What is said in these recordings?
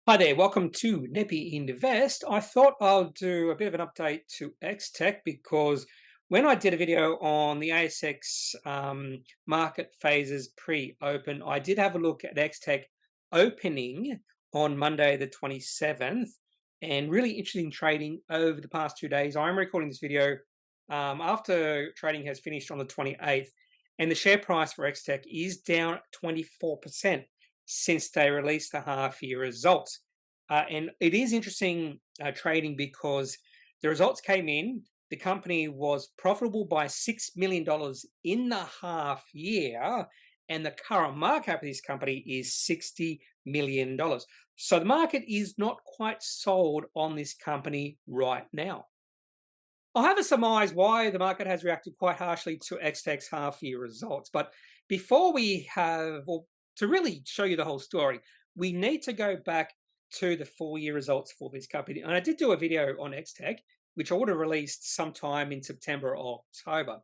Hi there, welcome to Kneppy Invest. I thought I'll do a bit of an update to XTek because when I did a video on the ASX market phases pre-open, I did have a look at XTek opening on Monday the 27th and really interesting trading over the past 2 days. I'm recording this video after trading has finished on the 28th, and the share price for XTek is down 24% since they released the half year results. And it is interesting trading because the results came in. The company was profitable by $6 million in the half year, and the current market cap of this company is $60 million. So the market is not quite sold on this company right now. I'll have a surmise why the market has reacted quite harshly to XTEK's half-year results. But before we have, or to really show you the whole story, we need to go back to the full-year results for this company. And I did do a video on XTek, which I would have released sometime in September or October.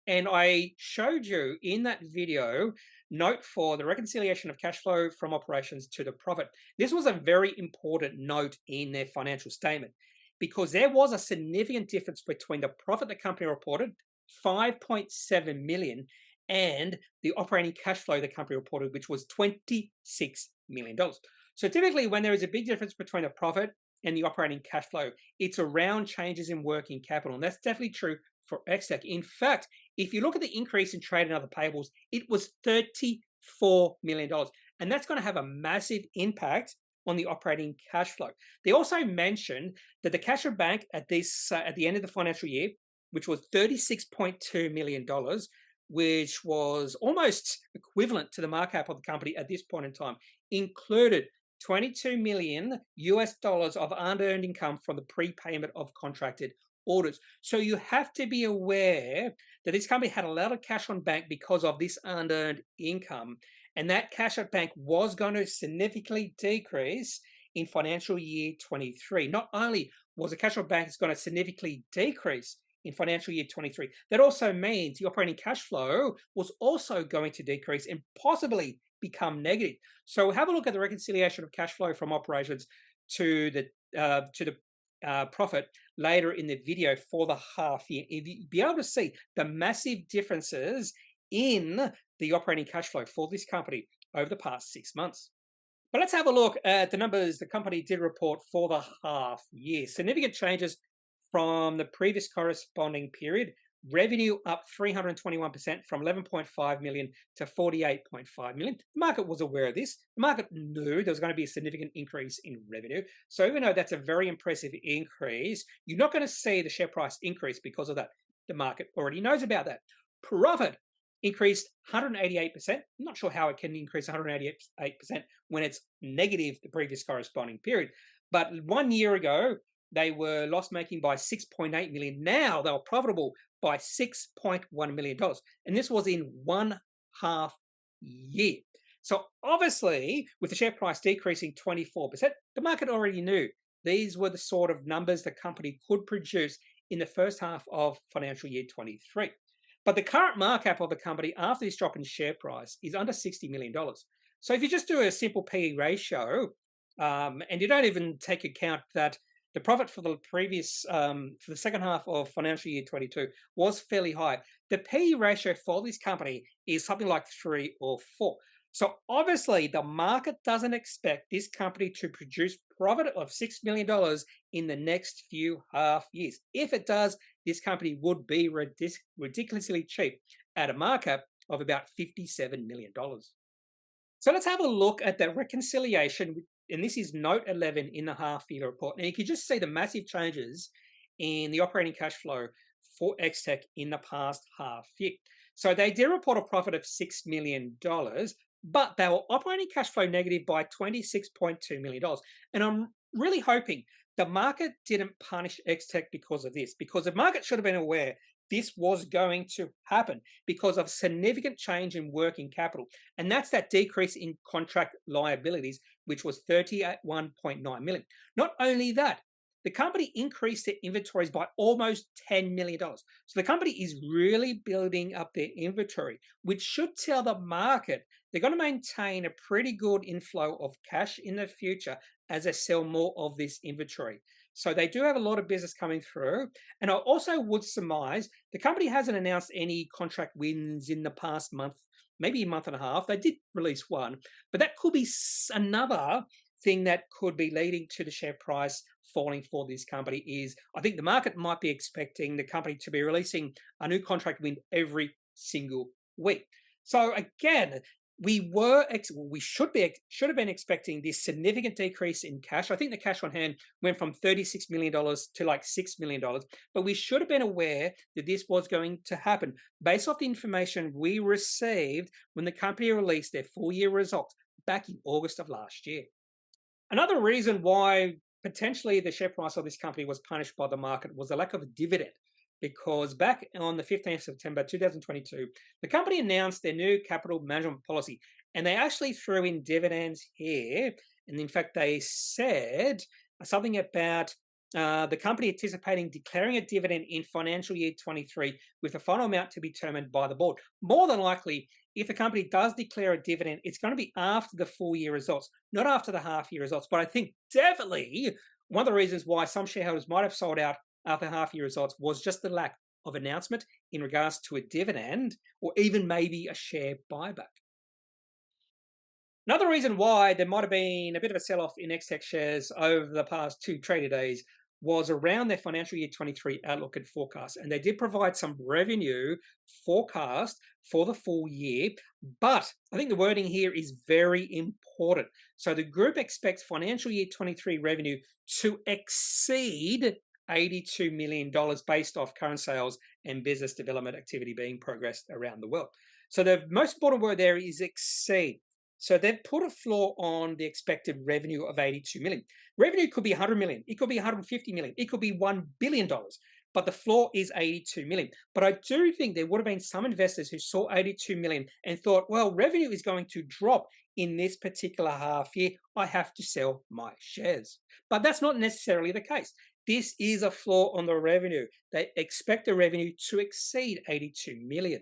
And I showed you in that video, note for the reconciliation of cash flow from operations to the profit. This was a very important note in their financial statement, because there was a significant difference between the profit the company reported, 5.7 million, and the operating cash flow the company reported, which was $26 million. So typically when there is a big difference between the profit and the operating cash flow, it's around changes in working capital. And that's definitely true for XTek. In fact, if you look at the increase in trade and other payables, it was $34 million. And that's going to have a massive impact on the operating cash flow. They also mentioned that the cash at bank at the end of the financial year, which was $36.2 million, which was almost equivalent to the market cap of the company at this point in time, included 22 million US dollars of unearned income from the prepayment of contracted orders. So you have to be aware that this company had a lot of cash on bank because of this unearned income. And that cash at bank was going to significantly decrease in financial year 23. Not only was the cash on bank going to significantly decrease in financial year 23, that also means the operating cash flow was also going to decrease and possibly become negative. So have a look at the reconciliation of cash flow from operations to the profit later in the video for the half year. You'll be able to see the massive differences in the operating cash flow for this company over the past 6 months. But let's have a look at the numbers the company did report for the half year. Significant changes from the previous corresponding period. Revenue up 321% from 11.5 million to 48.5 million. The market was aware of this. The market knew there was going to be a significant increase in revenue. So even though that's a very impressive increase, you're not going to see the share price increase because of that. The market already knows about that. Profit increased 188%. I'm not sure how it can increase 188% when it's negative the previous corresponding period. But 1 year ago, they were loss-making by 6.8 million. Now they were profitable by $6.1 million. And this was in 1.5 year. So obviously, with the share price decreasing 24%, the market already knew these were the sort of numbers the company could produce in the first half of financial year 23. But the current market cap of the company after this drop in share price is under $60 million. So if you just do a simple PE ratio, and you don't even take account that the profit for the for the second half of financial year 22 was fairly high, the PE ratio for this company is something like 3 or 4. So obviously the market doesn't expect this company to produce profit of $6 million in the next few half years. If it does, this company would be ridiculously cheap at a market cap of about $57 million. So let's have a look at the reconciliation, and this is note 11 in the half-year report. And you can just see the massive changes in the operating cash flow for XTek in the past half year. So they did report a profit of $6 million, but they were operating cash flow negative by $26.2 million. And I'm really hoping the market didn't punish XTek because of this, because the market should have been aware this was going to happen because of significant change in working capital. And that's that decrease in contract liabilities, which was $31.9 million. Not only that, the company increased their inventories by almost $10 million. So the company is really building up their inventory, which should tell the market they're going to maintain a pretty good inflow of cash in the future as they sell more of this inventory. So they do have a lot of business coming through. And I also would surmise the company hasn't announced any contract wins in the past month, maybe a month and a half. They did release one, but that could be another thing that could be leading to the share price falling for this company. Is I think the market might be expecting the company to be releasing a new contract win every single week. So again, we should have been expecting this significant decrease in cash. I think the cash on hand went from $36 million to like $6 million, but we should have been aware that this was going to happen based off the information we received when the company released their full year results back in August of last year. Another reason why potentially the share price of this company was punished by the market was the lack of a dividend, because back on the 15th of September 2022, the company announced their new capital management policy, and they actually threw in dividends here. And in fact, they said something about the company anticipating declaring a dividend in financial year 23 with the final amount to be determined by the board. More than likely, if the company does declare a dividend, it's going to be after the full year results, not after the half year results. But I think definitely one of the reasons why some shareholders might have sold out after half year results was just the lack of announcement in regards to a dividend or even maybe a share buyback. Another reason why there might have been a bit of a sell-off in XTek shares over the past 2 trading days was around their financial year 23 outlook and forecast. And they did provide some revenue forecast for the full year, but I think the wording here is very important. So the group expects financial year 23 revenue to exceed $82 million based off current sales and business development activity being progressed around the world. So the most important word there is exceed. So they've put a floor on the expected revenue of 82 million. Revenue could be 100 million. It could be 150 million. It could be $1 billion. But the floor is 82 million. But I do think there would have been some investors who saw 82 million and thought, well, revenue is going to drop in this particular half year. I have to sell my shares. But that's not necessarily the case. This is a floor on the revenue. They expect the revenue to exceed 82 million.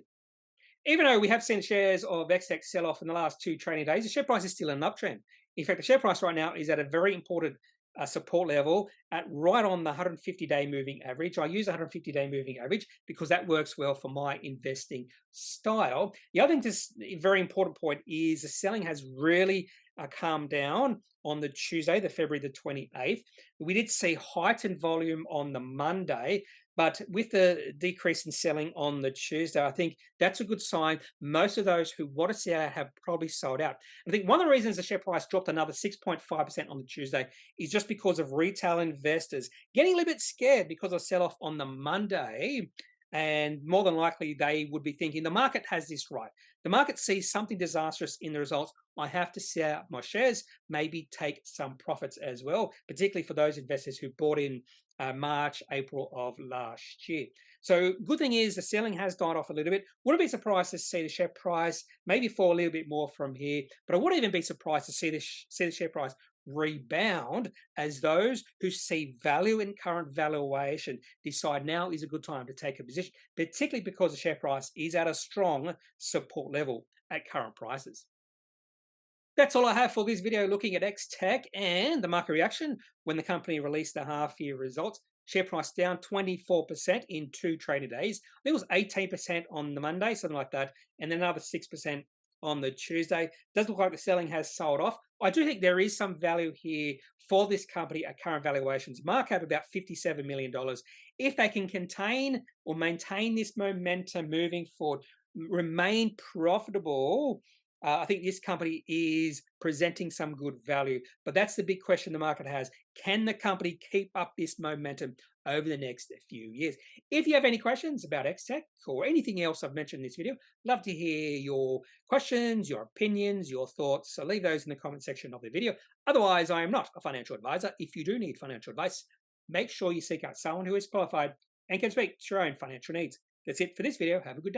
Even though we have seen shares of XTek sell off in the last 2 trading days, the share price is still in an uptrend. In fact, the share price right now is at a very important support level at right on the 150-day moving average. I use 150-day moving average because that works well for my investing style. The other thing, just a very important point, is the selling has really calmed down on the Tuesday, the February the 28th. We did see heightened volume on the Monday, but with the decrease in selling on the Tuesday, I think that's a good sign. Most of those who want to sell out have probably sold out. I think one of the reasons the share price dropped another 6.5% on the Tuesday is just because of retail investors getting a little bit scared because of sell-off on the Monday. And more than likely, they would be thinking the market has this right. The market sees something disastrous in the results. I have to sell out my shares, maybe take some profits as well, particularly for those investors who bought in March, April of last year. So good thing is the selling has died off a little bit. Wouldn't be surprised to see the share price maybe fall a little bit more from here, but I wouldn't even be surprised to see the share price rebound as those who see value in current valuation decide now is a good time to take a position, particularly because the share price is at a strong support level at current prices. That's all I have for this video looking at XTek and the market reaction when the company released the half-year results. Share price down 24% in 2 trading days. I think it was 18% on the Monday, something like that, and then another 6% on the Tuesday. Does look like the selling has sold off. I do think there is some value here for this company at current valuations. Mark up about $57 million. If they can contain or maintain this momentum moving forward, remain profitable, I think this company is presenting some good value. But that's the big question the market has. Can the company keep up this momentum over the next few years? If you have any questions about XTek or anything else I've mentioned in this video, love to hear your questions, your opinions, your thoughts. So leave those in the comment section of the video. Otherwise, I am not a financial advisor. If you do need financial advice, make sure you seek out someone who is qualified and can speak to your own financial needs. That's it for this video. Have a good day.